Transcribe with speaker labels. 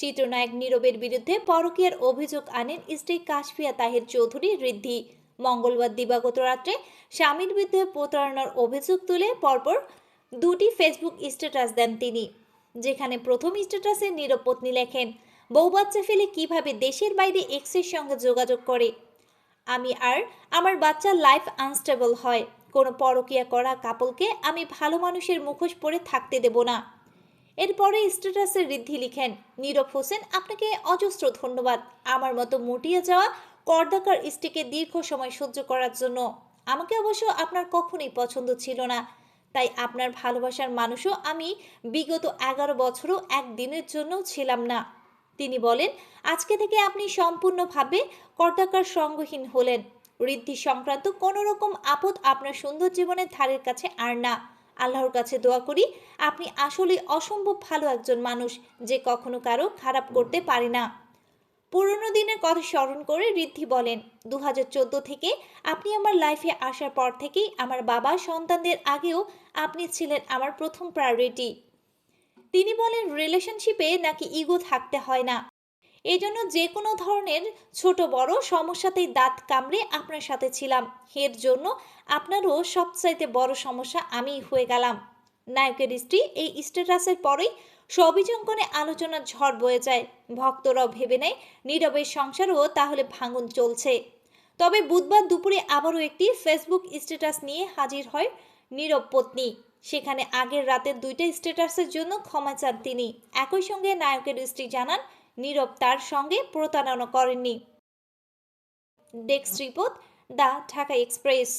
Speaker 1: চিত্রনায়ক নীরবের বিরুদ্ধে পরকীয়ার অভিযোগ আনেন স্ত্রী কাশফিয়া তাহির চৌধুরী ঋদ্ধি। মঙ্গলবার দিবাগত রাত্রে স্বামীর বিরুদ্ধে প্রতারণার অভিযোগ তুলে পরপর দুটি ফেসবুক স্ট্যাটাস দেন তিনি, যেখানে প্রথম স্ট্যাটাসে নীরব পত্নী লেখেন, বউ বাচ্চা ফেলে কিভাবে দেশের বাইরে এক্সের সঙ্গে যোগাযোগ করে, আমি আর আমার বাচ্চার লাইফ আনস্টেবল হয়, কোনো পরকীয়া করা কাপলকে আমি ভালো মানুষের মুখোশ পরে থাকতে দেব না। এরপরে স্ট্যাটাসে ঋদ্ধি লিখেন, নীরব হোসেন আপনাকে অজস্র ধন্যবাদ আমার মতো মুটিয়ে যাওয়া কর্দাকার স্ত্রীকে দীর্ঘ সময় সহ্য করার জন্য। আমাকে অবশ্য আপনার কখনোই পছন্দ ছিল না, তাই আপনার ভালোবাসার মানুষও আমি বিগত 11 বছরও একদিনের জন্যও ছিলাম না। তিনি বলেন, আজকে থেকে আপনি সম্পূর্ণভাবে কর্দাকার সঙ্গহীন হলেন। ঋদ্ধি সংক্রান্ত কোনো রকম আপদ আপনার সুন্দর জীবনের ধারের কাছে আর না। আল্লাহর কাছে দোয়া করি আপনি আসলে অসম্ভব ভালো একজন মানুষ, যে কখনো কারো খারাপ করতে পারে না। পুরনো দিনের কথা স্মরণ করে ঋদ্ধি বলেন, 2014 থেকে আপনি আমার লাইফে আসার পর থেকেই আমার বাবা সন্তানদের আগেও আপনি ছিলেন আমার প্রথম প্রায়োরিটি। তিনি বলেন, রিলেশনশিপে নাকি ইগো থাকতে হয় না, এই জন্য যে কোনো ধরনের ছোট বড় সমস্যাতেই দাঁত কামড়ে আপনার সাথে ছিলাম। এর জন্য আপনারও সবচাইতে বড় সমস্যা আমিই হয়ে গেলাম। নায়কের স্ত্রী এই স্ট্যাটাসের পরেই সবিজঙ্কনে আলোচনার ঝড় বয়ে যায়। ভক্তরাও ভেবে নেয় নীরবের সংসারও তাহলে ভাঙন চলছে। তবে বুধবার দুপুরে আবারও একটি ফেসবুক স্ট্যাটাস নিয়ে হাজির হয় নীরব পত্নী। সেখানে আগের রাতের দুইটা স্ট্যাটাসের জন্য ক্ষমা চান তিনি। একই সঙ্গে নায়কের স্ত্রী জানান, নীরব তার সঙ্গে প্রতারণা করেননি। Desk report, the Dhaka express.